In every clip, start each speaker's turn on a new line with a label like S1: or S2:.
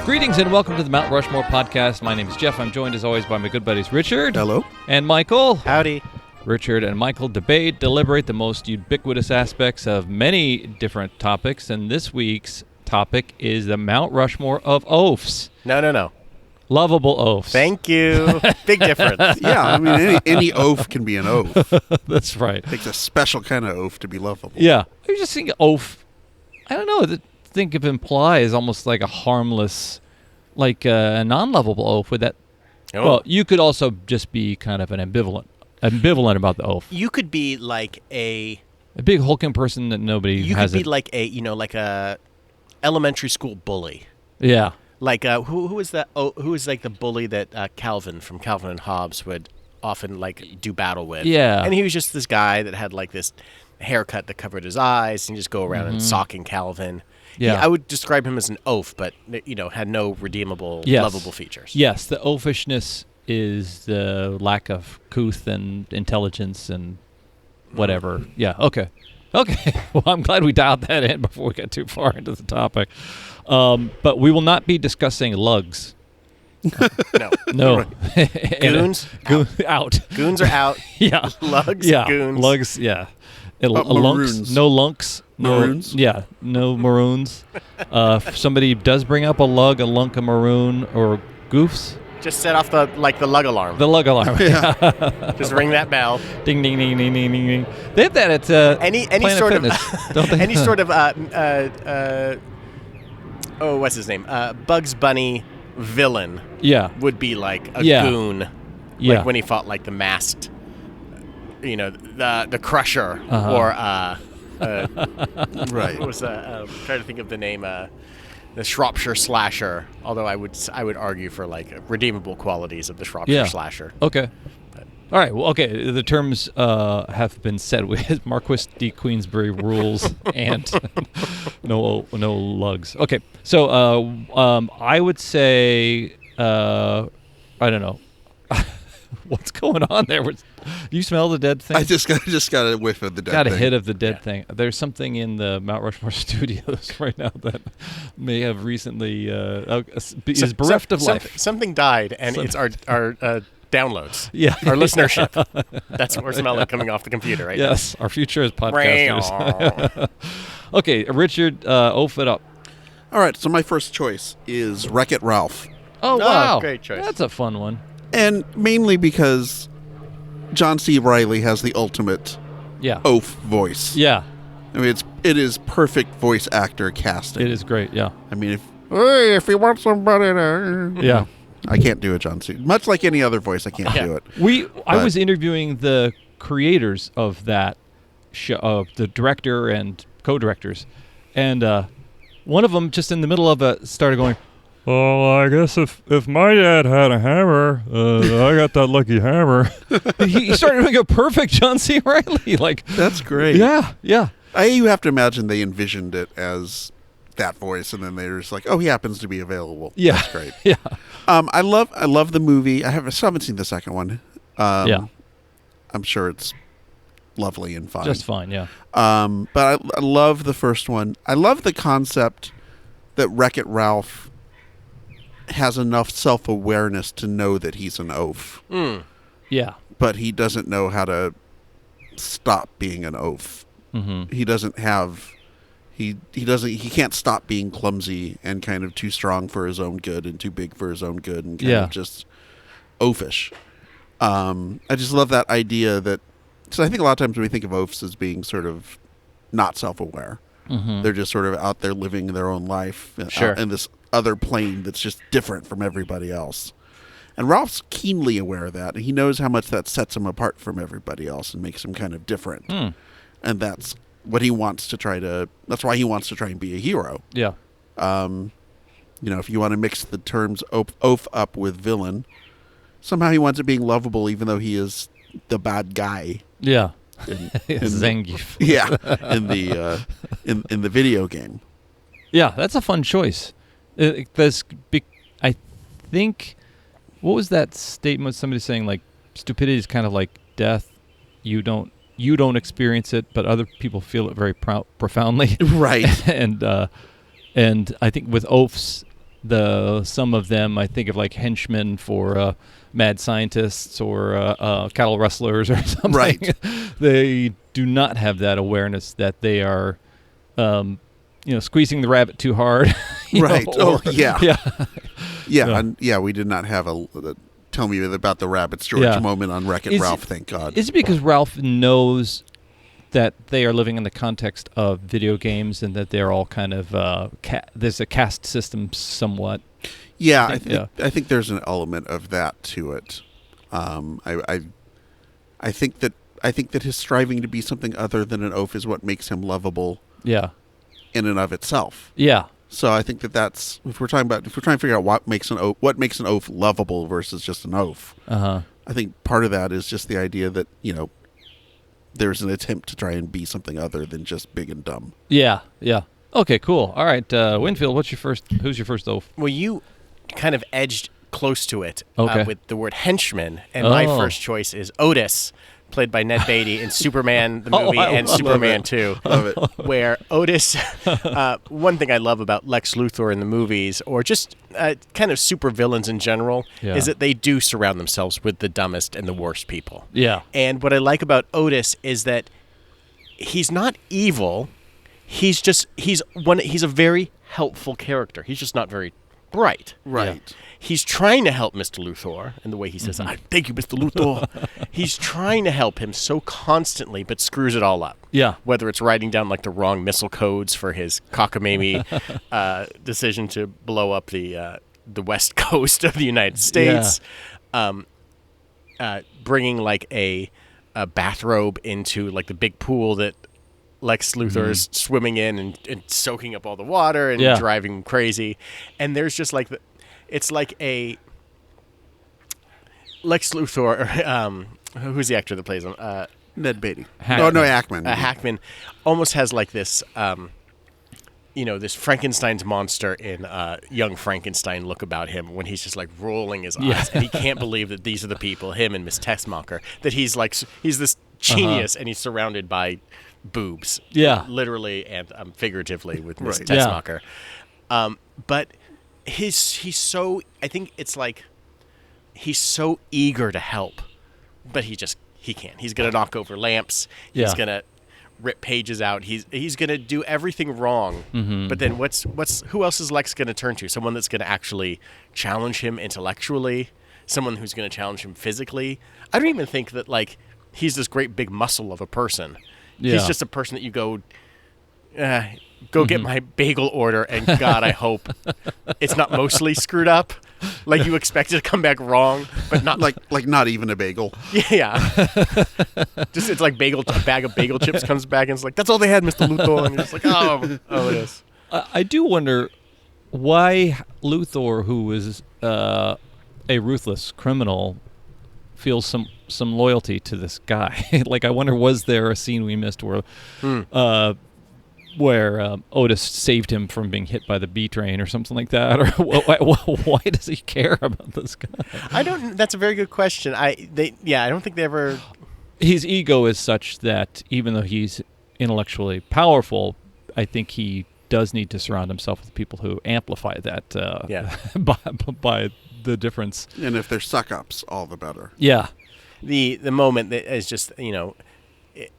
S1: Greetings and welcome to the Mount Rushmore podcast. My name is Jeff. I'm joined as always by my good buddies Richard.
S2: Hello.
S1: And Michael.
S3: Howdy.
S1: Richard and Michael deliberate the most ubiquitous aspects of many different topics, and this week's topic is the Mount Rushmore of Oafs.
S3: No.
S1: Lovable Oafs.
S3: Thank you. Big difference.
S2: Yeah, I mean, any oaf can be an oaf.
S1: That's right.
S2: It takes a special kind of oaf to be lovable.
S1: Yeah. I was just thinking oaf, I don't know, think of imply as almost like a harmless, like a non-lovable oaf. Would that?
S3: Oh.
S1: Well, you could also just be kind of an ambivalent about the oaf.
S3: You could be like a
S1: big hulking person that nobody
S3: You
S1: has.
S3: could be like a elementary school bully.
S1: Yeah.
S3: Like who is that? Oh, who is like the bully that Calvin from Calvin and Hobbes would often like do battle with?
S1: Yeah.
S3: And he was just this guy that had like this haircut that covered his eyes and just go around and socking Calvin.
S1: Yeah.
S3: I would describe him as an oaf, but had no redeemable, lovable features.
S1: Yes, the oafishness is the lack of couth and intelligence and whatever. Yeah, okay. Well, I'm glad we dialed that in before we get too far into the topic. But we will not be discussing lugs. No.
S3: Goons?
S1: Out.
S3: Goons are out.
S1: Yeah.
S3: Lugs?
S1: Yeah.
S3: Goons?
S1: Lugs, yeah.
S2: Maroons.
S1: No lunks.
S2: Maroons?
S1: Yeah, no maroons. If somebody does bring up a lug, a lunk, a maroon, or goofs,
S3: Just set off the lug alarm.
S1: the lug alarm.
S2: Yeah.
S3: Just ring that bell.
S1: Ding, ding, ding, ding, ding, ding, ding. They have that at
S3: Any
S1: Planet
S3: sort
S1: Fitness,
S3: of
S1: don't they?
S3: any sort of what's his name? Bugs Bunny villain
S1: Yeah.
S3: would be like a
S1: Yeah.
S3: goon.
S1: Yeah.
S3: Like when he fought like the masked, the Crusher
S1: Uh-huh.
S3: or
S2: Right.
S3: what was trying to think of the name. The Shropshire Slasher, although I would argue for like redeemable qualities of the Shropshire Slasher.
S1: Okay. All right. Well, okay. The terms have been set with Marquis de Queensbury rules and no lugs. Okay. So I would say I don't know what's going on there. Do you smell the dead thing?
S2: I just got a whiff of the dead
S1: Got a
S2: thing.
S1: hit of the dead thing. There's something in the Mount Rushmore studios right now that may have recently is bereft of life.
S3: Something died, and it's our downloads.
S1: Yeah.
S3: Our listenership. That's what we're smelling coming off the computer right now.
S1: Yes, our future as podcasters. Okay, Richard, oaf it up.
S2: All right, so my first choice is Wreck-It Ralph.
S1: Oh, wow.
S3: Great choice.
S1: That's a fun one.
S2: And mainly because John C. Reilly has the ultimate
S1: Yeah.
S2: oaf voice.
S1: Yeah,
S2: I mean, it is perfect voice actor casting.
S1: it is great. Yeah.
S2: I mean, if you want somebody to...
S1: Yeah.
S2: I can't do it, John C. Much like any other voice, I can't do it.
S1: I was interviewing the creators of that show, the director and co-directors, and one of them just in the middle of it started going, "Oh, I guess if my dad had a hammer, I got that lucky hammer." he started doing a perfect John C. Reilly. Like,
S2: That's great.
S1: yeah.
S2: You have to imagine they envisioned it as that voice, and then they're just like, "Oh, he happens to be available."
S1: Yeah.
S2: That's great.
S1: Yeah.
S2: I love the movie. I still haven't seen the second one.
S1: Yeah.
S2: I'm sure it's lovely and fine.
S1: Just fine. Yeah.
S2: But I love the first one. I love the concept that Wreck-It Ralph has enough self-awareness to know that he's an oaf,
S1: Yeah.
S2: but he doesn't know how to stop being an oaf.
S1: Mm-hmm.
S2: He doesn't have. He can't stop being clumsy and kind of too strong for his own good and too big for his own good and kind of just oafish. I just love that idea that, so I think a lot of times when we think of oafs as being sort of not self-aware, they're just sort of out there living their own life in this other plane that's just different from everybody else. And Ralph's keenly aware of that, and he knows how much that sets him apart from everybody else and makes him kind of different. And that's what he wants to that's why he wants to try and be a hero.
S1: Yeah.
S2: If you want to mix the terms oaf up with villain, somehow he wants it being lovable even though he is the bad guy.
S1: Yeah.
S2: In
S1: Zangief.
S2: Yeah, in the video game.
S1: Yeah, that's a fun choice. I think, what was that statement? Somebody saying like stupidity is kind of like death. You don't experience it, but other people feel it very profoundly.
S2: Right.
S1: And I think with oafs, some of them, I think of like henchmen for mad scientists or cattle rustlers or something.
S2: Right.
S1: They do not have that awareness that they are, squeezing the rabbit too hard.
S2: Right. Yeah.
S1: Yeah.
S2: And we did not have a tell me about the Rabbits George moment on Wreck-It Ralph, thank God.
S1: Is it because Ralph knows that they are living in the context of video games and that they're all kind of there's a caste system somewhat?
S2: Yeah, I think there's an element of that to it. I think that his striving to be something other than an oaf is what makes him lovable.
S1: Yeah.
S2: In and of itself.
S1: Yeah.
S2: So I think that's if we're trying to figure out what makes an oaf lovable versus just an oaf.
S1: Uh-huh.
S2: I think part of that is just the idea that there's an attempt to try and be something other than just big and dumb.
S1: Yeah. Yeah. Okay. Cool. All right. Winfield, who's your first oaf?
S3: Well, you kind of edged close to it
S1: okay.
S3: With the word henchman, and my first choice is Otis, played by Ned Beatty in Superman the movie and Superman 2.
S2: Love it.
S3: Where Otis, one thing I love about Lex Luthor in the movies, or just kind of supervillains in general, is that they do surround themselves with the dumbest and the worst people.
S1: Yeah.
S3: And what I like about Otis is that he's not evil. He's a very helpful character. He's just not very bright.
S2: Right.
S3: Yeah. He's trying to help Mr. Luthor in the way he says, thank you, Mr. Luthor. He's trying to help him so constantly, but screws it all up.
S1: Yeah.
S3: Whether it's writing down like the wrong missile codes for his cockamamie decision to blow up the west coast of the United States, bringing like a bathrobe into like the big pool that Lex Luthor is swimming in and soaking up all the water and driving him crazy. And there's just like it's like a Lex Luthor, who's the actor that plays him?
S2: Ned Beatty.
S1: Hackman.
S2: No, Hackman.
S3: Hackman almost has like this, this Frankenstein's monster in Young Frankenstein look about him when he's just like rolling his eyes and he can't believe that these are the people, him and Miss Tessmacher, that he's this genius and he's surrounded by boobs.
S1: Yeah.
S3: Literally and figuratively with Miss
S2: Right.
S3: Tessmacher. But he's so, I think it's like, he's so eager to help, but he can't. He's going to knock over lamps. He's going to rip pages out. He's going to do everything wrong. Mm-hmm. But then who else is Lex going to turn to? Someone that's going to actually challenge him intellectually, someone who's going to challenge him physically. I don't even think that like he's this great big muscle of a person. Yeah. He's just a person that you go get my bagel order, and God, I hope it's not mostly screwed up. Like you expect it to come back wrong, but not
S2: like not even a bagel.
S3: Yeah. Just it's like a bag of bagel chips comes back and it's like, that's all they had, Mr. Luthor. And you're just like, oh, it is.
S1: I do wonder why Luthor, who is a ruthless criminal, feels some loyalty to this guy. Like, I wonder, was there a scene we missed where Otis saved him from being hit by the B train or something like that? Or why does he care about this guy?
S3: That's a very good question. I don't think they ever.
S1: His ego is such that even though he's intellectually powerful, I think he does need to surround himself with people who amplify that by the difference.
S2: And if they're suck-ups, all the better.
S1: Yeah.
S3: The moment that is just,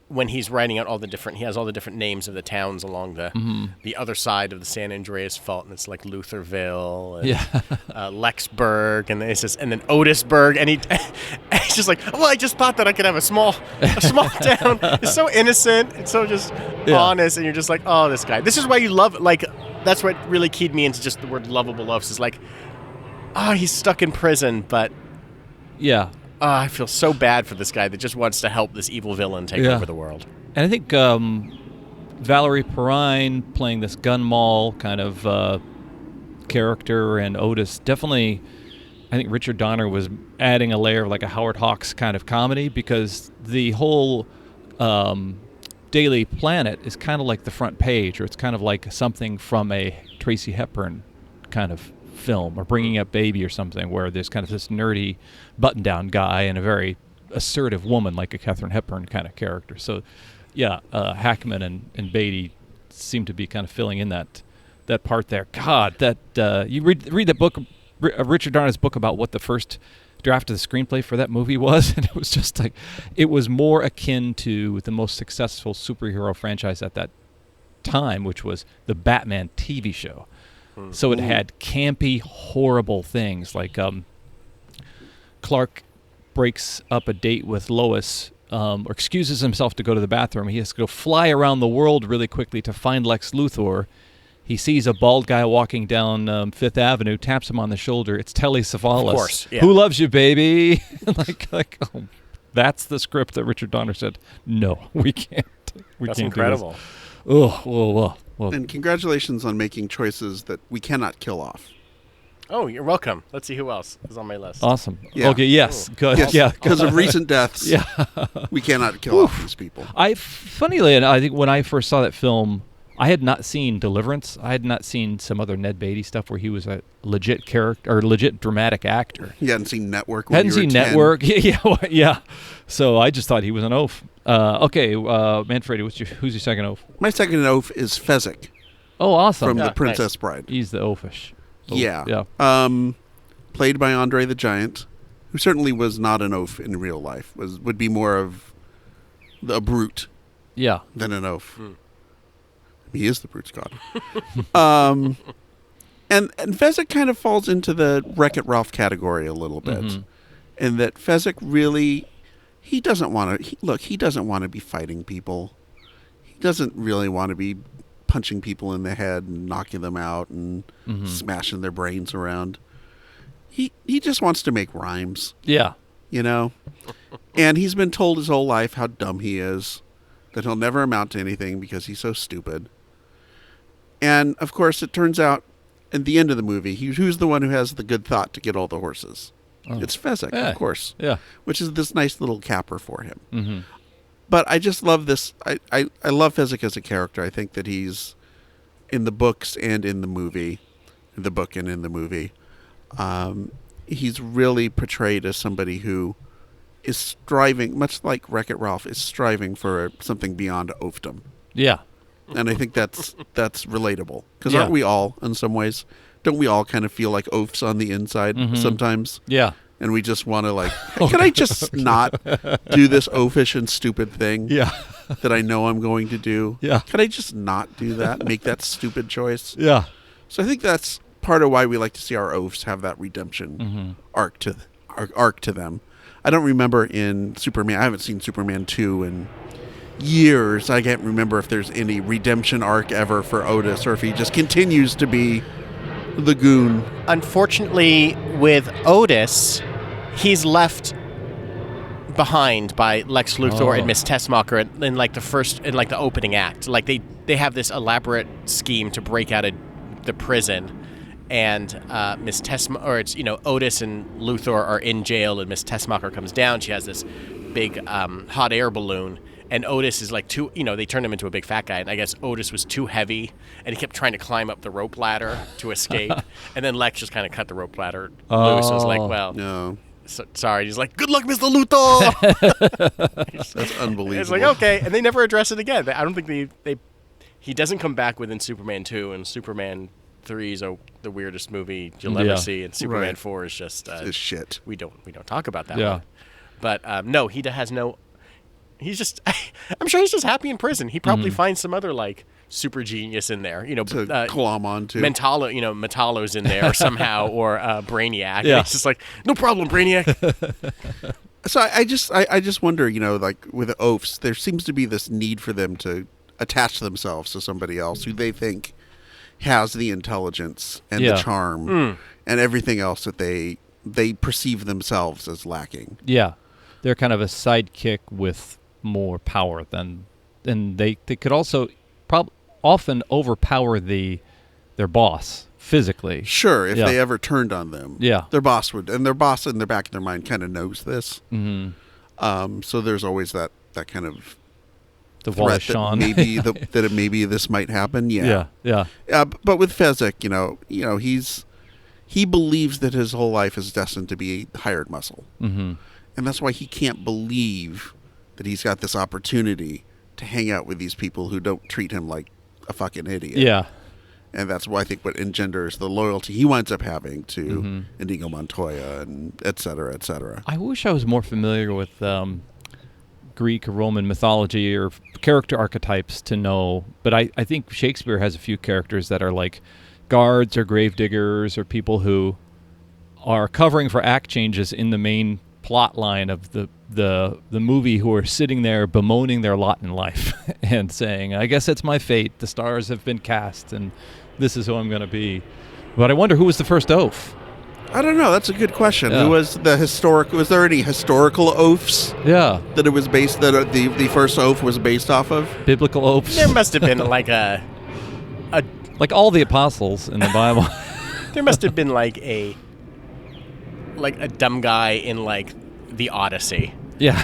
S3: when he's writing out he has all the different names of the towns along the other side of the San Andreas Fault, and it's like Lutherville and Lexburg, and and then Otisburg, and he's just like, well, I just thought that I could have a small town. It's so innocent, it's so just honest, and you're just like, oh, this guy. This is why you love, like, that's what really keyed me into just the word Lovable Oafs, is like, oh, he's stuck in prison, but I feel so bad for this guy that just wants to help this evil villain take over the world.
S1: And I think Valerie Perrine playing this gun mall kind of character, and Otis definitely, I think Richard Donner was adding a layer of like a Howard Hawks kind of comedy, because the whole Daily Planet is kind of like the front page, or it's kind of like something from a Tracy Hepburn kind of film, or Bringing Up Baby or something, where there's kind of this nerdy button-down guy and a very assertive woman like a Katharine Hepburn kind of character. So Hackman and Beatty seem to be kind of filling in that that part there. God, that you read the book, Richard Donner's book about what the first draft of the screenplay for that movie was, and it was just like, it was more akin to the most successful superhero franchise at that time, which was the Batman TV show. So it had campy, horrible things like Clark breaks up a date with Lois, or excuses himself to go to the bathroom. He has to go fly around the world really quickly to find Lex Luthor. He sees a bald guy walking down Fifth Avenue, taps him on the shoulder. It's Telly Savalas.
S3: Of course, yeah.
S1: Who loves you, baby? like, that's the script that Richard Donner said, no, we can't.
S3: That's incredible.
S1: Well.
S2: And congratulations on making choices that we cannot kill off.
S3: Oh, you're welcome. Let's see who else is on my list.
S1: Awesome.
S2: Yeah.
S1: Okay, yes. Good.
S2: Yes,
S1: Yeah.
S2: because of recent deaths, we cannot kill off these people.
S1: Funnily enough, I think when I first saw that film, I had not seen Deliverance. I had not seen some other Ned Beatty stuff where he was a legit character or legit dramatic actor.
S2: You hadn't seen Network.
S1: Hadn't seen
S2: 10.
S1: Network. Yeah. So I just thought he was an oaf. Okay, Manfredi, who's your second oaf?
S2: My second oaf is Fezzik
S1: Oh, awesome.
S2: from
S3: Yeah,
S2: The Princess
S3: nice.
S2: Bride.
S1: He's the oafish.
S2: Yeah.
S1: Yeah.
S2: Played by Andre the Giant, who certainly was not an oaf in real life. Would be more of a brute
S1: Yeah.
S2: than an oaf. He is the brute's god. And Fezzik kind of falls into the Wreck-It Ralph category a little bit, in that Fezzik really, he doesn't want to. He doesn't want to be fighting people. He doesn't really want to be punching people in the head and knocking them out and smashing their brains around. He just wants to make rhymes.
S1: Yeah.
S2: You know? And he's been told his whole life how dumb he is, that he'll never amount to anything because he's so stupid. And, of course, it turns out, at the end of the movie, who's the one who has the good thought to get all the horses? Oh. It's Fezzik, of course.
S1: Yeah.
S2: Which is this nice little capper for him.
S1: Mm-hmm.
S2: But I just love this. I love Fezzik as a character. I think that he's, in the books and in the movie, in the book and in the movie, he's really portrayed as somebody who is striving, much like Wreck-It Ralph, is striving for something beyond oafdom.
S1: Yeah.
S2: And I think that's relatable. Because aren't we all, in some ways, don't we all kind of feel like oafs on the inside sometimes?
S1: Yeah.
S2: And we just want to like, hey, can I just not do this oafish and stupid thing that I know I'm going to do?
S1: Yeah.
S2: Can I just not do that, make that stupid choice?
S1: Yeah.
S2: So I think that's part of why we like to see our oafs have that redemption arc to them. I don't remember in Superman, I haven't seen Superman 2 in years. I can't remember if there's any redemption arc ever for Otis or if he just continues to be the goon.
S3: Unfortunately, with Otis, he's left behind by Lex Luthor and Miss Tessmacher in like the opening act. Like they have this elaborate scheme to break out of the prison, and Miss Tessmacher, or it's Otis and Luthor are in jail, and Miss Tessmacher comes down. She has this big hot air balloon. And Otis is like they turned him into a big fat guy. And I guess Otis was too heavy, and he kept trying to climb up the rope ladder to escape. And then Lex just kind of cut the rope ladder loose. And was like, well,
S2: no.
S3: Sorry. He's like, good luck, Mr. Luthor.
S2: That's unbelievable.
S3: It's like, okay. And they never address it again. I don't think he doesn't come back within Superman 2, and Superman 3 is the weirdest movie you'll ever see. And Superman 4 is just
S2: it's shit.
S3: We don't talk about that one. But no, he has no... He's just, I'm sure he's just happy in prison. He probably finds some other like super genius in there,
S2: to climb on to.
S3: Metallo's in there somehow, or Brainiac.
S1: Yeah.
S3: And it's just like, no problem, Brainiac.
S2: So I just wonder, like with the oafs, there seems to be this need for them to attach themselves to somebody else who they think has the intelligence and the charm and everything else that they perceive themselves as lacking.
S1: Yeah. They're kind of a sidekick with more power and they could also often overpower their boss physically.
S2: Sure, if they ever turned on them.
S1: Yeah.
S2: Their boss would, and their boss in the back of their mind kind of knows this.
S1: Mm-hmm.
S2: So there's always that kind of
S1: The
S2: threat
S1: Sean.
S2: that maybe this might happen. Yeah. But with Fezzik, he believes that his whole life is destined to be a hired muscle.
S1: Mm-hmm.
S2: And that's why he can't believe that he's got this opportunity to hang out with these people who don't treat him like a fucking idiot.
S1: Yeah.
S2: And that's why I think what engenders the loyalty he winds up having to
S1: Mm-hmm.
S2: Inigo Montoya and et cetera, et cetera.
S1: I wish I was more familiar with Greek or Roman mythology or character archetypes to know, but I think Shakespeare has a few characters that are like guards or gravediggers or people who are covering for act changes in the main plot line of the movie, who are sitting there bemoaning their lot in life and saying, I guess it's my fate, the stars have been cast and this is who I'm going to be. But I wonder who was the first oaf.
S2: I don't know. That's a good question.
S1: Yeah.
S2: Who was the historic? Was there any historical oafs
S1: Yeah.
S2: that it was based? That the first oaf was based off of?
S1: Biblical oafs.
S3: There must have been like a
S1: Like all the apostles in the Bible.
S3: there must have been like a dumb guy in like the Odyssey.
S1: Yeah.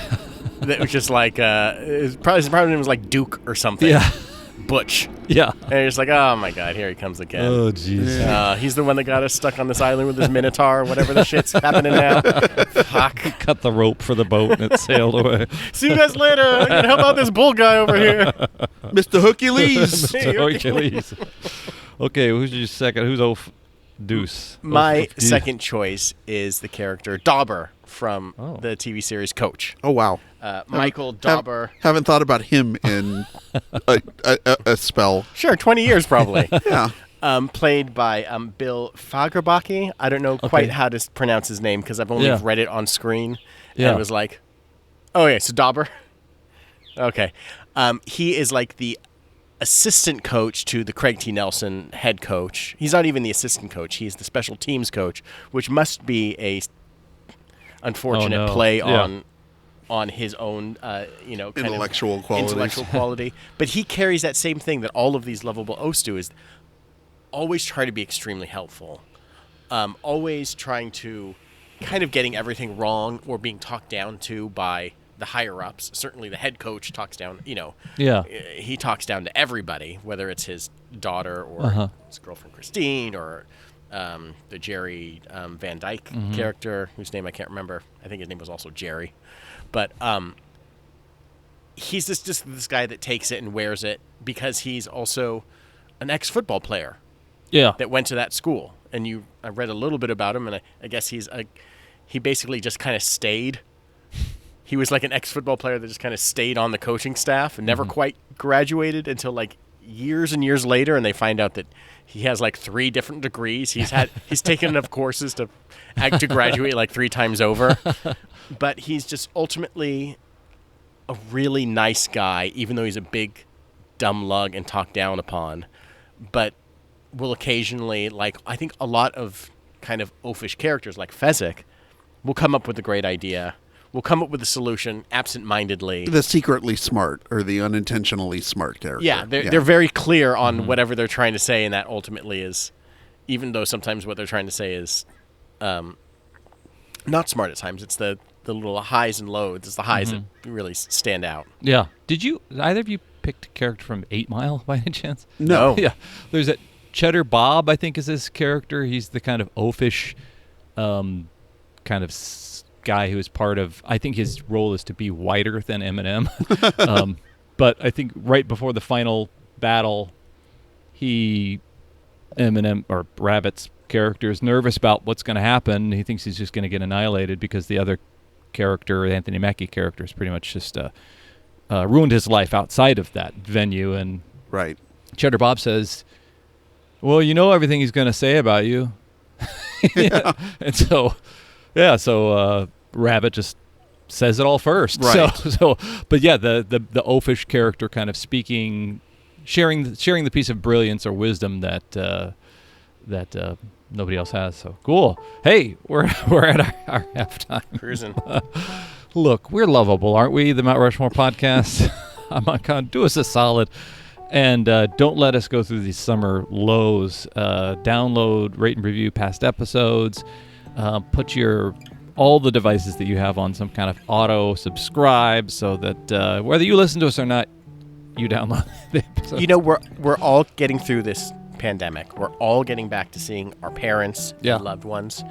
S3: That was just like his name was like Duke or something.
S1: Yeah.
S3: Butch.
S1: Yeah.
S3: And you're just like, oh my god, here he comes again.
S1: Oh, jeez.
S3: He's the one that got us stuck on this island with his minotaur, whatever the shit's happening now. Fuck.
S1: Cut the rope for the boat and it sailed away.
S3: See you guys later. I'm gonna help out this bull guy over here.
S2: Mr. Hercules.
S1: Mr. Hercules. Okay, who's your second? Who's oaf? Deuce.
S3: My
S1: Oaf-
S3: second choice is the character Dauber from
S1: Oh.
S3: the TV series Coach.
S2: Oh wow.
S3: Michael Dauber.
S2: Haven't thought about him in a spell.
S3: Sure, 20 years probably.
S2: Yeah.
S3: Played by Bill Fagerbakke. I don't know quite how to pronounce his name because I've only
S1: Yeah.
S3: read it on screen.
S1: Yeah.
S3: And it was like, oh yeah, so Dauber. Okay. He is like the assistant coach to the Craig T. Nelson head coach. He's not even the assistant coach. He's the special teams coach, which must be a unfortunate play on his own, kind
S2: Intellectual
S3: of
S2: qualities.
S3: intellectual quality. But he carries that same thing that all of these lovable oafs do, is always try to be extremely helpful. Always trying to kind of getting everything wrong or being talked down to by the higher-ups. Certainly the head coach talks down,
S1: Yeah.
S3: he talks down to everybody, whether it's his daughter or his girlfriend Christine or the Jerry Van Dyke character, whose name I can't remember. I think his name was also Jerry. But he's just this guy that takes it and wears it because he's also an ex-football player
S1: Yeah.
S3: that went to that school. And I read a little bit about him, and I guess he basically just kind of stayed. He was like an ex-football player that just kind of stayed on the coaching staff and never quite graduated until like years and years later, and they find out that he has like 3 different degrees. He's taken enough courses to graduate like 3 times over. But he's just ultimately a really nice guy, even though he's a big dumb lug and talked down upon. But will occasionally, like I think a lot of kind of oafish characters like Fezzik will come up with a great idea. Will come up with a solution absent-mindedly.
S2: The secretly smart or the unintentionally smart character.
S3: Yeah, they're very clear on whatever they're trying to say, and that ultimately is, even though sometimes what they're trying to say is not smart at times. It's the little highs and lows. It's the highs that really stand out.
S1: Yeah. Did either of you picked a character from 8 Mile by any chance?
S3: No.
S1: Yeah. There's that Cheddar Bob, I think, is his character. He's the kind of oafish kind of guy who is part of, I think his role is to be whiter than Eminem. But I think right before the final battle, Eminem, or Rabbit's character, is nervous about what's going to happen. He thinks he's just going to get annihilated because the other character, the Anthony Mackie character, is pretty much just ruined his life outside of that venue. And
S2: Right.
S1: Cheddar Bob says, well, you know everything he's going to say about you.
S2: Yeah.
S1: And so Rabbit just says it all first.
S2: Right.
S1: But yeah, the oafish character kind of speaking, sharing the piece of brilliance or wisdom that nobody else has. So cool. Hey, we're at our halftime.
S3: Cruising.
S1: Look, we're lovable, aren't we? The Mount Rushmore podcast. I'm on con. Do us a solid. And don't let us go through these summer lows. Download, rate, and review past episodes. Put all the devices that you have on some kind of auto subscribe so that whether you listen to us or not, you download the episodes.
S3: We're all getting through this pandemic. We're all getting back to seeing our parents
S1: Yeah.
S3: and loved ones.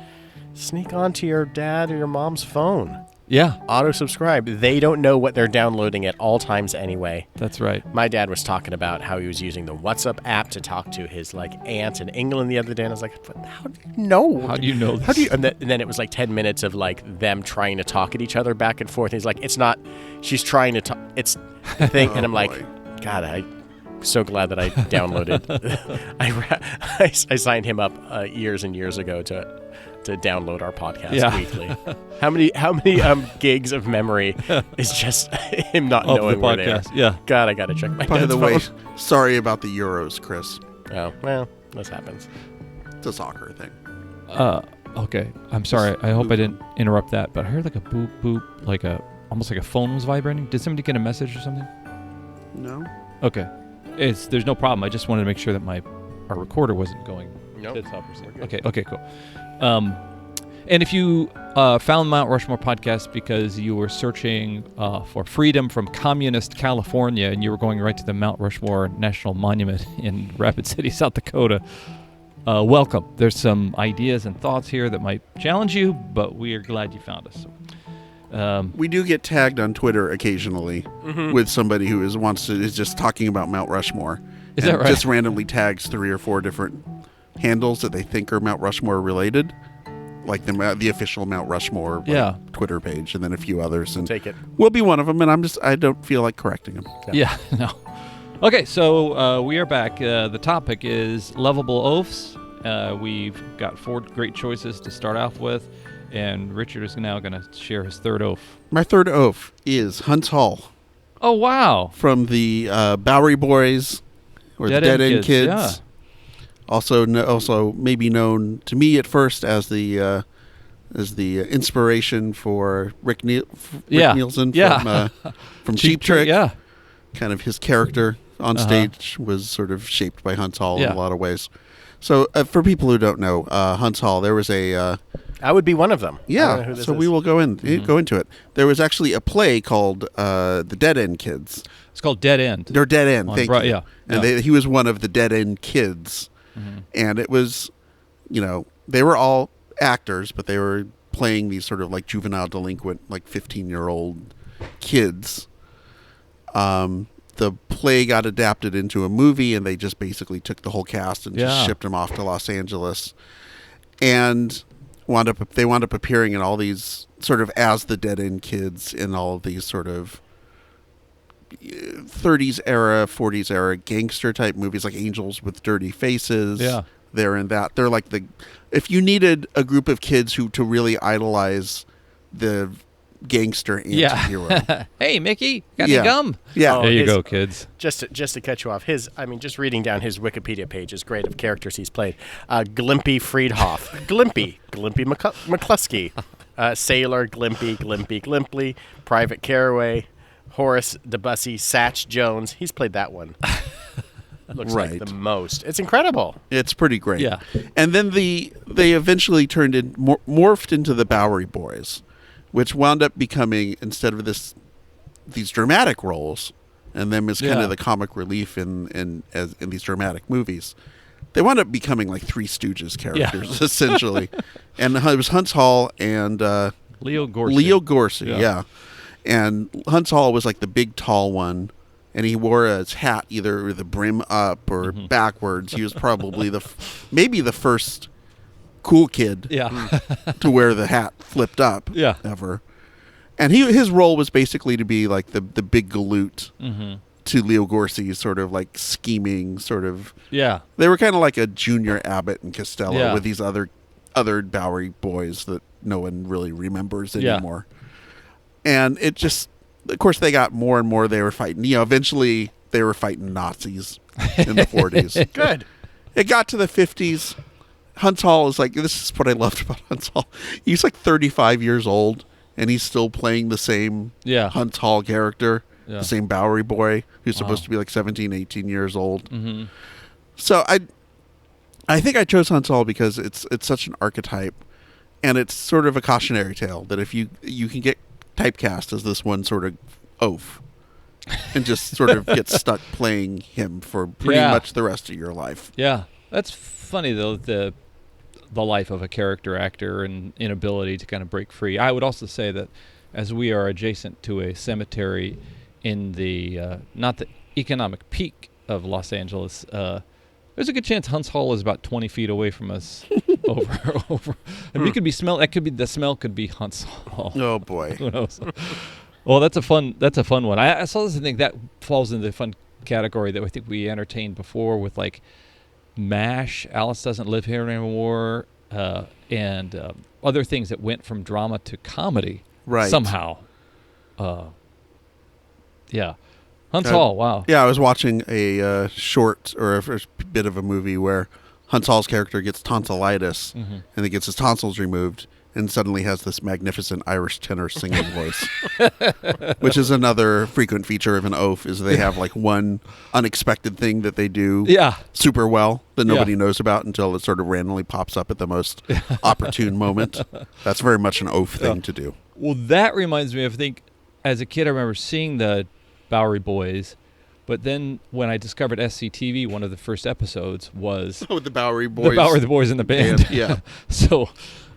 S3: Sneak onto your dad or your mom's phone.
S1: Yeah.
S3: Auto-subscribe. They don't know what they're downloading at all times anyway.
S1: That's right.
S3: My dad was talking about how he was using the WhatsApp app to talk to his aunt in England the other day, and I was like, "But how do you know?
S1: How do you know this?
S3: How do you?" And then it was 10 minutes of them trying to talk at each other back and forth. And he's like, "It's not. She's trying to talk. It's a thing." And I'm like, "God, I'm so glad that I downloaded. I signed him up years and years ago to download our podcast weekly. How many gigs of memory is just him not knowing
S1: the
S3: where
S1: podcast.
S3: they are?
S1: Yeah.
S3: God, I gotta check my
S2: By
S3: dad's
S2: the way,
S3: phone.
S2: sorry about the Euros, Chris.
S3: Oh well, this happens.
S2: It's a soccer thing.
S1: Okay. I'm sorry. I hope I didn't interrupt that, but I heard like a boop boop, almost like a phone was vibrating. Did somebody get a message or something?
S2: No.
S1: Okay. There's no problem. I just wanted to make sure that our recorder wasn't going.
S3: Nope.
S1: Tits up or something. Okay, cool. And if you found Mount Rushmore podcast because you were searching for freedom from communist California and you were going right to the Mount Rushmore National Monument in Rapid City, South Dakota, welcome. There's some ideas and thoughts here that might challenge you, but we are glad you found us.
S2: We do get tagged on Twitter occasionally with somebody who is just talking about Mount Rushmore.
S1: Is that right?
S2: Just randomly tags 3 or 4 different handles that they think are Mount Rushmore related, like the official Mount Rushmore Twitter page, and then a few others. And
S3: take it.
S2: We'll be one of them, and I don't feel like correcting them.
S1: Yeah, no. Okay, so we are back. The topic is Lovable Oafs. We've got 4 great choices to start off with. And Richard is now going to share his third oaf.
S2: My third oaf is Huntz Hall.
S1: Oh, wow.
S2: From the Bowery Boys, or the Dead End Kids.
S1: Yeah.
S2: Also maybe known to me at first as the inspiration for Rick Nielsen from Cheap Trick.
S1: Yeah.
S2: Kind of his character on stage was sort of shaped by Huntz Hall in a lot of ways. So for people who don't know, Huntz Hall, there was a...
S3: I would be one of them.
S2: Yeah, so we will go into it. There was actually a play called The Dead End Kids.
S1: It's called Dead End.
S2: They're Dead End, thank you.
S1: Yeah.
S2: And he was one of the Dead End Kids. And it was, they were all actors, but they were playing these sort of juvenile delinquent, 15-year-old kids. The play got adapted into a movie, and they just basically took the whole cast and just shipped them off to Los Angeles. And they wound up appearing in all these sort of as the Dead End Kids in all of these sort of 30s era, 40s era gangster type movies like Angels with Dirty Faces.
S1: Yeah.
S2: They're in that. They're if you needed a group of kids to really idolize the gangster anti-hero.
S1: Hey, Mickey, got any gum?
S2: Yeah.
S1: There you go, kids.
S3: Just to cut you off, just reading down his Wikipedia page is great of characters he's played. Glimpy Friedhoff, Glimpy McCluskey, Sailor, Glimpy, Private Caraway, Horace Debussy, Satch Jones. He's played that one. Looks like the most. It's incredible.
S2: It's pretty great.
S1: Yeah.
S2: And then they eventually morphed into the Bowery Boys, which wound up becoming, instead of these dramatic roles, and them as kind of the comic relief in these dramatic movies, they wound up becoming like Three Stooges characters, essentially. And it was Huntz Hall and
S1: Leo Gorcey.
S2: Leo Gorcey, yeah. And Huntz Hall was like the big, tall one, and he wore his hat either with the brim up or backwards. He was probably maybe the first cool kid to wear the hat flipped up ever. And his role was basically to be like the big galoot to Leo Gorcey's sort of scheming sort of. Yeah. They were kind of like a junior Abbott and Costello with these other Bowery boys that no one really remembers anymore. And it just, of course, they got more and more. They were fighting. Eventually they were fighting Nazis in the 40s.
S3: Good.
S2: It got to the 50s. Huntz Hall is this is what I loved about Huntz Hall. He's 35 years old, and he's still playing the same Huntz Hall character, the same Bowery boy who's supposed to be 17, 18 years old. Mm-hmm. So I think I chose Huntz Hall because it's such an archetype, and it's sort of a cautionary tale that if you can get typecast as this one sort of oaf and just sort of get stuck playing him for pretty much the rest of your life.
S1: Yeah. That's funny, though, the life of a character actor and inability to kind of break free. I would also say that as we are adjacent to a cemetery in the not the economic peak of Los Angeles. There's a good chance Huntz Hall is about 20 feet away from us. over. And we could be the smell could be Huntz Hall.
S2: Oh boy.
S1: Who knows? Well, that's a fun one. I saw this and think that falls into the fun category that I think we entertained before with like MASH, Alice Doesn't Live Here Anymore, and other things that went from drama to comedy somehow. Yeah. Huntz Hall, wow.
S2: Yeah, I was watching a short or a bit of a movie where Huntz Hall's character gets tonsillitis and he gets his tonsils removed and suddenly has this magnificent Irish tenor singing voice, which is another frequent feature of an oaf, is they have like one unexpected thing that they do super well that nobody knows about until it sort of randomly pops up at the most opportune moment. That's very much an oaf thing to do.
S1: Well, that reminds me of, I think, as a kid I remember seeing the Bowery Boys, but then when I discovered SCTV, one of the first episodes was
S2: the Bowery Boys.
S1: The Bowery Boys in the band.
S2: Yeah.
S1: So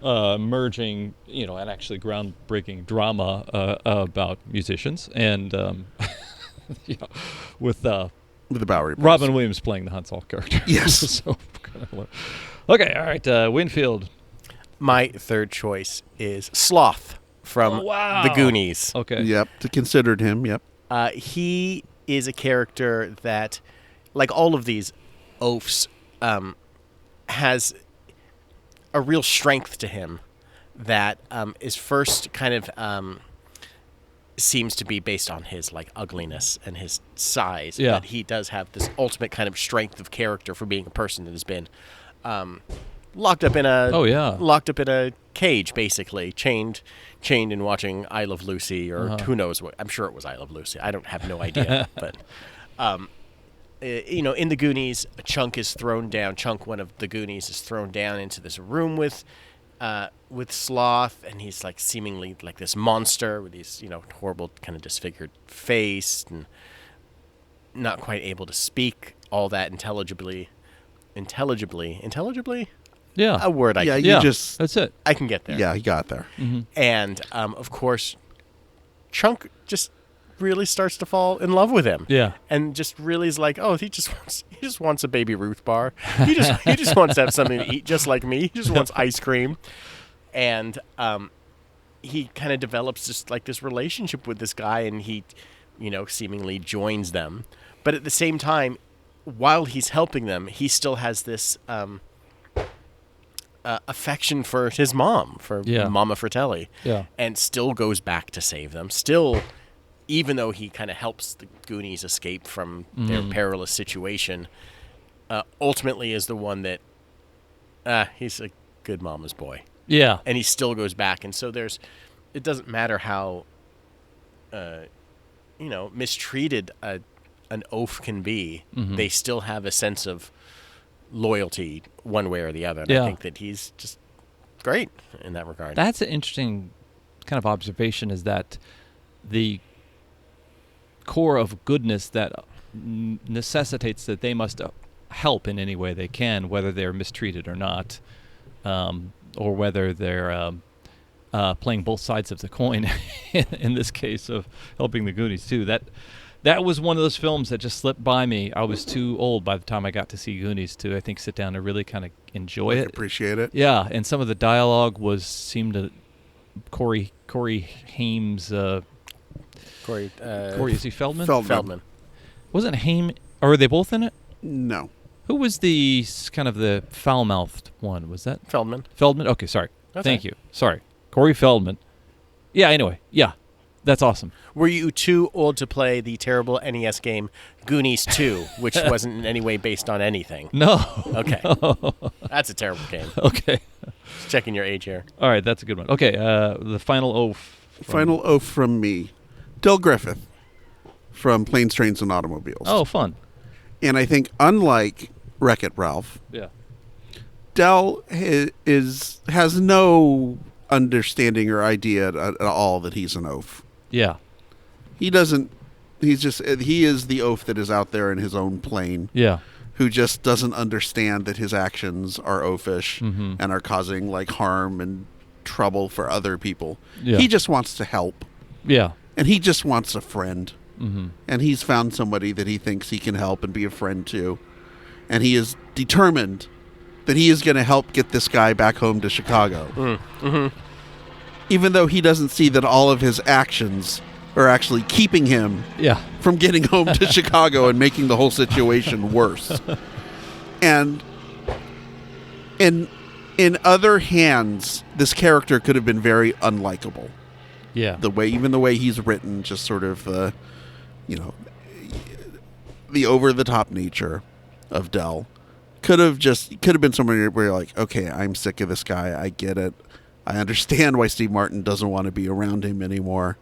S1: merging, and actually groundbreaking drama about musicians and with the
S2: Bowery Boys.
S1: Robin Williams playing the Huntz Hall character.
S2: Yes.
S1: Okay, all right, Winfield.
S3: My third choice is Sloth from the Goonies.
S2: Okay. Yep, considered him, yep.
S3: He is a character that, like all of these oafs, has a real strength to him that is first kind of seems to be based on his like ugliness and his size.
S1: Yeah.
S3: But he does have this ultimate kind of strength of character for being a person that has been locked up in a cage, basically chained in watching I Love Lucy or who knows what. I'm sure it was I Love Lucy. I don't have no idea. But in the Goonies, Chunk, one of the Goonies, is thrown down into this room with Sloth, and he's like seemingly like this monster with these horrible kind of disfigured face and not quite able to speak all that intelligibly.
S1: Yeah,
S3: a word.
S1: That's it.
S3: I can get there.
S2: Yeah, he got there.
S1: Mm-hmm.
S3: And of course, Chunk just really starts to fall in love with him.
S1: Yeah,
S3: and just really is like, he just wants a Baby Ruth bar. He just wants to have something to eat, just like me. He just wants ice cream, and he kind of develops this relationship with this guy, and he, seemingly joins them, but at the same time, while he's helping them, he still has this affection for his mom, for Mama Fratelli, and still goes back to save them. Still, even though he kind of helps the Goonies escape from their perilous situation, ultimately is the one that he's a good mama's boy.
S1: Yeah,
S3: and he still goes back, and so it doesn't matter how mistreated an oaf can be, they still have a sense of loyalty one way or the other. And I think that he's just great in that regard.
S1: That's an interesting kind of observation, is that the core of goodness that necessitates that they must help in any way they can, whether they're mistreated or not, or whether they're playing both sides of the coin in this case of helping the Goonies too. That was one of those films that just slipped by me. I was too old by the time I got to see Goonies to, I think, sit down and really kind of enjoy it.
S2: Appreciate it.
S1: Yeah, and some of the dialogue seemed to Corey Haim's. Corey, is he Feldman?
S3: Feldman.
S1: Wasn't Haim? Or were they both in it?
S2: No.
S1: Who was the kind of the foul-mouthed one? Was that
S3: Feldman?
S1: Feldman. Okay, sorry. Thank you. Sorry, Corey Feldman. Yeah. Anyway, yeah. That's awesome.
S3: Were you too old to play the terrible NES game Goonies 2, which wasn't in any way based on anything?
S1: No.
S3: Okay.
S1: No.
S3: That's a terrible game.
S1: Okay.
S3: Just checking your age here.
S1: All right, that's a good one. Okay, the final oaf.
S2: Final oaf from me. Del Griffith from Planes, Trains, and Automobiles.
S1: Oh, fun.
S2: And I think, unlike Wreck-It Ralph, Del has no understanding or idea at all that he's an oaf.
S1: Yeah.
S2: He doesn't. He is the oaf that is out there in his own plane.
S1: Yeah.
S2: Who just doesn't understand that his actions are oafish and are causing like harm and trouble for other people.
S1: Yeah.
S2: He just wants to help.
S1: Yeah.
S2: And he just wants a friend.
S1: Mm-hmm.
S2: And he's found somebody that he thinks he can help and be a friend to. And he is determined that he is going to help get this guy back home to Chicago.
S3: Mm-hmm.
S2: Even though he doesn't see that all of his actions are actually keeping him from getting home to Chicago and making the whole situation worse. And in other hands, this character could have been very unlikable.
S1: Yeah.
S2: The way he's written, just sort of, the over-the-top nature of Del could have been somebody where you're like, okay, I'm sick of this guy. I get it. I understand why Steve Martin doesn't want to be around him anymore.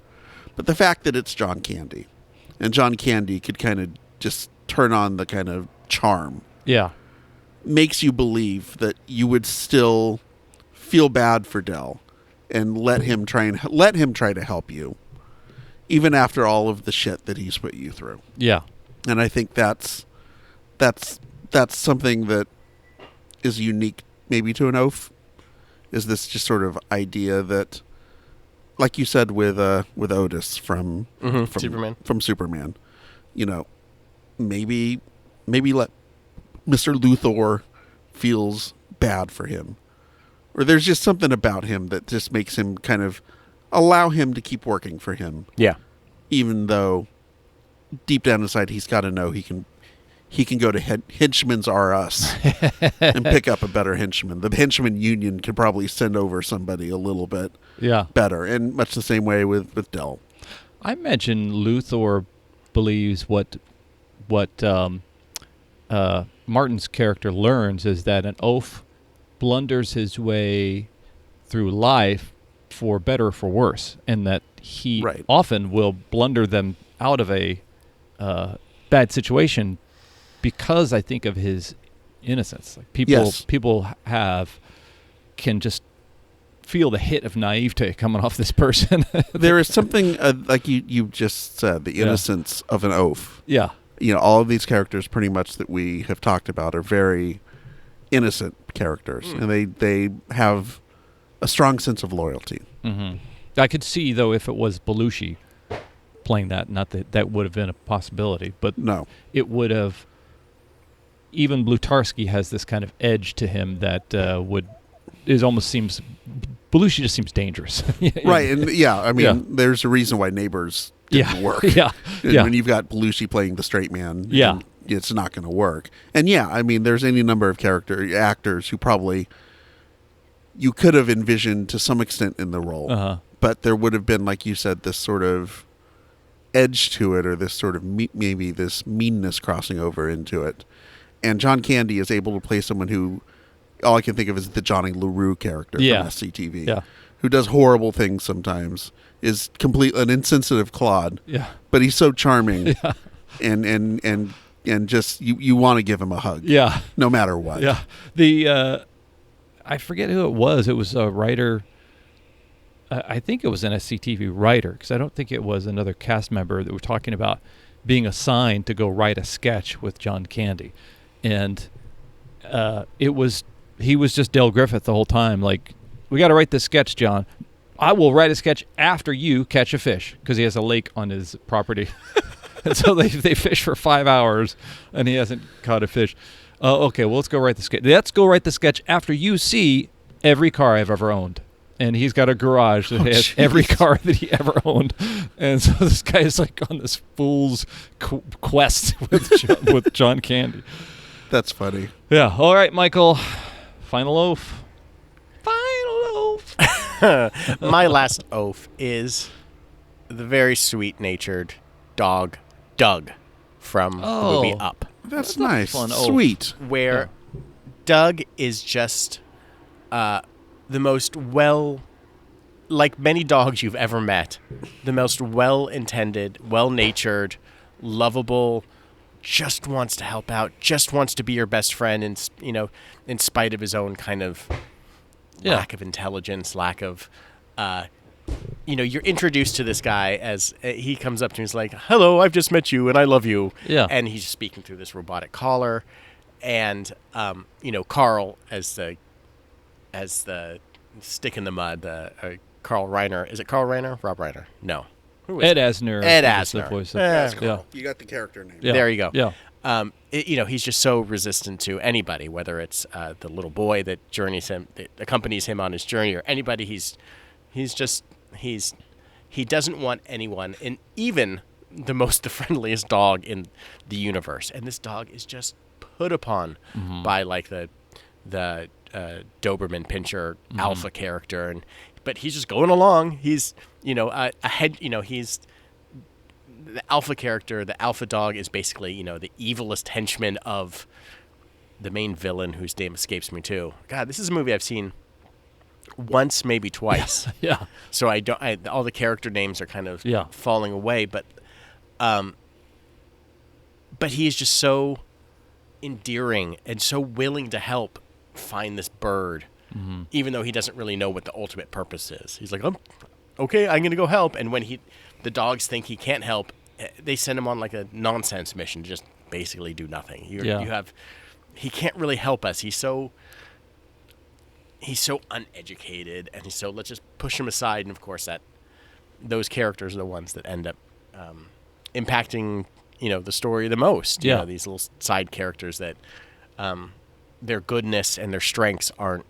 S2: But the fact that it's John Candy, and John Candy could kind of just turn on the kind of charm.
S1: Yeah.
S2: Makes you believe that you would still feel bad for Del and let him try to help you, even after all of the shit that he's put you through.
S1: Yeah.
S2: And I think that's something that is unique maybe to an oaf, is this just sort of idea that, like you said with Otis from Superman, maybe let Mr. Luthor feels bad for him, or there's just something about him that just makes him kind of allow him to keep working for him.
S3: Yeah.
S2: Even though deep down inside he's got to know he can go to Henchmen's R Us and pick up a better henchman. The henchman union could probably send over somebody a little bit better, and much the same way with Del.
S1: I imagine Luthor believes what Martin's character learns is that an oaf blunders his way through life for better or for worse, and that he often will blunder them out of a bad situation because I think of his innocence. Like people can just feel the hit of naivete coming off this person.
S2: There is something like you just said, the innocence of an oaf.
S1: Yeah.
S2: All of these characters pretty much that we have talked about are very innocent characters, and they have a strong sense of loyalty.
S1: Mm-hmm. I could see, though, if it was Belushi playing that, not that would have been a possibility, but
S2: no, it
S1: would have. Even Blutarsky has this kind of edge to him that almost seems. Belushi just seems dangerous,
S2: right? And there's a reason why Neighbors didn't work. When you've got Belushi playing the straight man, it's not going to work. And there's any number of actors who probably you could have envisioned to some extent in the role, but there would have been, like you said, this sort of edge to it, or this sort of maybe this meanness crossing over into it. And John Candy is able to play someone who, all I can think of is the Johnny LaRue character from SCTV, who does horrible things sometimes, is an insensitive clod, but he's so charming, and just you want to give him a hug, no matter what.
S1: I forget who it was. It was a writer. I think it was an SCTV writer, because I don't think it was another cast member that were talking about being assigned to go write a sketch with John Candy, and he was just Del Griffith the whole time. Like, we got to write this sketch, John. I will write a sketch after you catch a fish, because he has a lake on his property. And so they fish for 5 hours, and he hasn't caught a fish. Okay, well, let's go write the sketch. Let's go write the sketch after you see every car I've ever owned. And he's got a garage that has every car that he ever owned. And so this guy is like on this fool's quest with John Candy.
S2: That's funny.
S1: Yeah. All right, Michael. Final oaf. Final oaf.
S3: My last oaf is the very sweet-natured dog, Doug, from the movie Up.
S2: That's nice. Sweet.
S3: Where Doug is just the most like many dogs you've ever met, the most well-intended, well-natured, lovable, just wants to help out, just wants to be your best friend, and in spite of his own kind of lack of intelligence, lack of you're introduced to this guy as he comes up to me, he's like, "Hello, I've just met you and I love you." And he's speaking through this robotic collar, and Carl as the stick in the mud. Carl Reiner. Is it Carl Reiner? Rob Reiner? No.
S1: Ed Asner.
S3: Ed
S1: is the
S3: Asner.
S1: voice of
S2: That's
S1: yeah.
S2: cool. You got the character name.
S1: Yeah.
S3: There you go.
S1: Yeah.
S3: He's just so resistant to anybody, whether it's the little boy that accompanies him on his journey, or anybody. He doesn't want anyone, and even the friendliest dog in the universe. And this dog is just put upon by like the Doberman Pinscher alpha character, but he's just going along. He's ahead. He's the alpha character. The alpha dog is basically the evilest henchman of the main villain, whose name escapes me too. God, this is a movie I've seen once, maybe twice.
S1: Yeah.
S3: So all the character names are kind of falling away, but he is just so endearing and so willing to help find this bird, even though he doesn't really know what the ultimate purpose is. He's like, okay, I'm going to go help. And when the dogs think he can't help, they send him on like a nonsense mission to just basically do nothing. He can't really help us. He's so uneducated, and let's just push him aside. And of course those characters are the ones that end up impacting the story the most. These little side characters that their goodness and their strengths aren't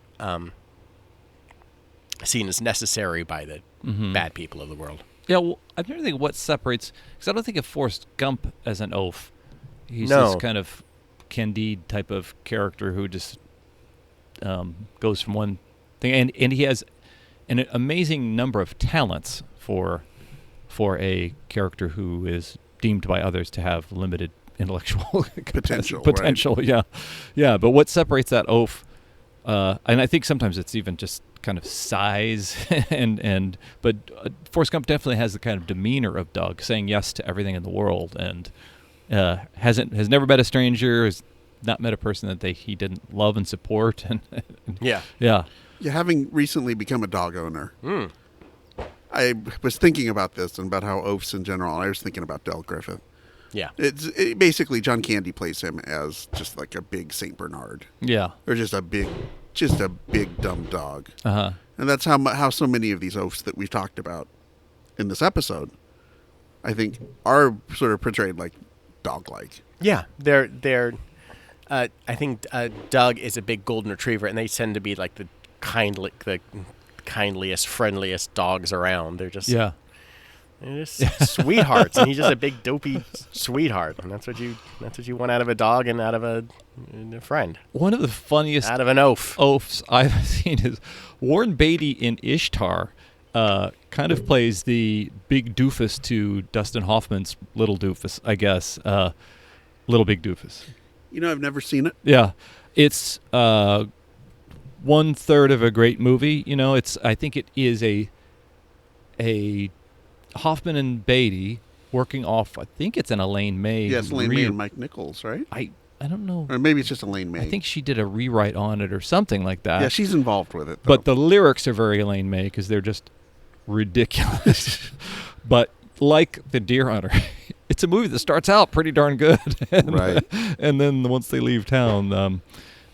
S3: seen as necessary by the bad people of the world.
S1: Yeah, well, I'm trying to think what separates, because I don't think of Forrest Gump as an oaf. He's this kind of Candide type of character who just goes from one thing, and he has an amazing number of talents for a character who is deemed by others to have limited intellectual potential. Right? Yeah. But what separates that oaf, and I think sometimes it's even just kind of size, but Forrest Gump definitely has the kind of demeanor of Doug, saying yes to everything in the world, and has never met a stranger, has not met a person that he didn't love and support, and
S2: yeah. Having recently become a dog owner. I was thinking about this and about how oafs in general. I was thinking about Del Griffith.
S3: Yeah.
S2: It basically, John Candy plays him as just like a big Saint Bernard.
S1: Yeah.
S2: Or just a big dumb dog.
S1: Uh-huh.
S2: And that's how so many of these oafs that we've talked about in this episode, I think, are sort of portrayed like dog-like.
S3: Yeah. They're I think Doug is a big golden retriever, and they tend to be like the kindliest, friendliest dogs around. They're just sweethearts, and he's just a big dopey sweetheart, and that's what you want out of a dog and out of a friend.
S1: One of the funniest
S3: out of an oafs
S1: I've seen is Warren Beatty in Ishtar. Kind of plays the big doofus to Dustin Hoffman's little doofus, I guess. Little big doofus.
S2: I've never seen it.
S1: Yeah, it's 1/3 of a great movie. I think it is a Hoffman and Beatty working off. I think it's an Elaine May.
S2: Yes, Elaine May and Mike Nichols, right?
S1: I don't know.
S2: Or maybe it's just Elaine May.
S1: I think she did a rewrite on it or something like that.
S2: Yeah, she's involved with it, though.
S1: But the lyrics are very Elaine May because they're just ridiculous. But like The Deer Hunter, it's a movie that starts out pretty darn good.
S2: Right.
S1: And then once they leave town.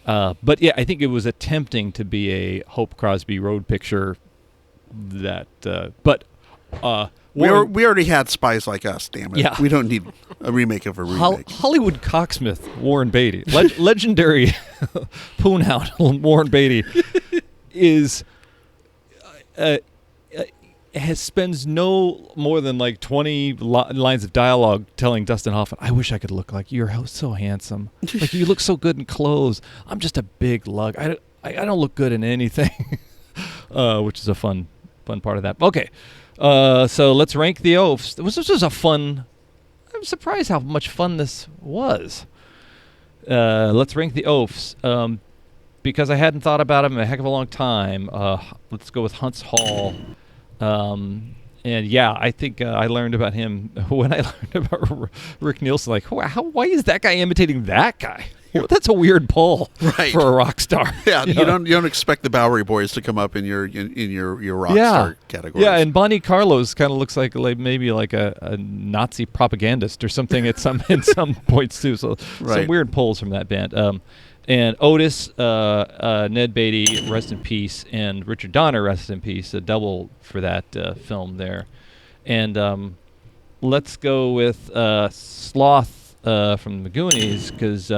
S1: But yeah, I think it was attempting to be a Hope Crosby road picture that, we
S2: already had Spies Like Us, damn it.
S1: Yeah.
S2: We don't need a remake of a remake.
S1: Hollywood cocksmith Warren Beatty, legendary poonhound Warren Beatty, is spends no more than like 20 lines of dialogue telling Dustin Hoffman, "I wish I could look like you. You're so handsome. Like you look so good in clothes. I'm just a big lug. I don't look good in anything," which is a fun part of that. Okay. So let's rank the oafs. This was a fun. I'm surprised how much fun this was. Let's rank the oafs. Because I hadn't thought about them in a heck of a long time. Let's go with Huntz Hall. And yeah, I think I learned about him when I learned about Rick Nielsen. Like, why is that guy imitating that guy? Well, that's a weird pull for a rock star.
S2: Yeah, you don't expect the Bowery Boys to come up in your rock star category.
S1: Yeah, and Bonnie Carlos kind of looks like maybe like a Nazi propagandist or something at some points too. So some weird pulls from that band. And Otis, Ned Beatty, rest in peace, and Richard Donner, rest in peace. A double for that film there. And let's go with Sloth from the Goonies, because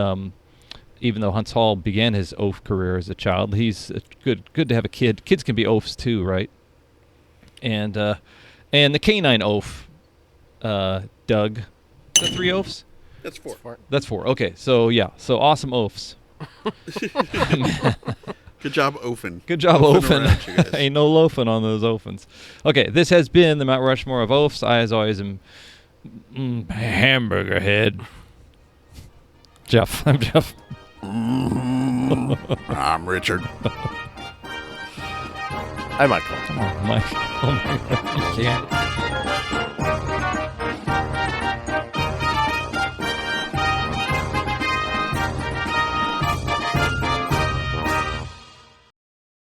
S1: even though Huntz Hall began his oaf career as a child, he's good to have a kid. Kids can be oafs too, right? And the canine oaf, Doug. Is that 3 oafs?
S2: That's 4.
S1: That's 4. Okay, so yeah, so awesome oafs.
S2: Good job, oafing.
S1: Good job,
S2: Oafing around you guys.
S1: oafing. Ain't no loafing on those oafins. Okay, this has been the Mount Rushmore of oafs. I, as always, am hamburger head. Jeff. I'm Jeff.
S2: I'm Richard.
S3: I'm Michael.
S1: Oh, Mike. Oh, my God. You can't.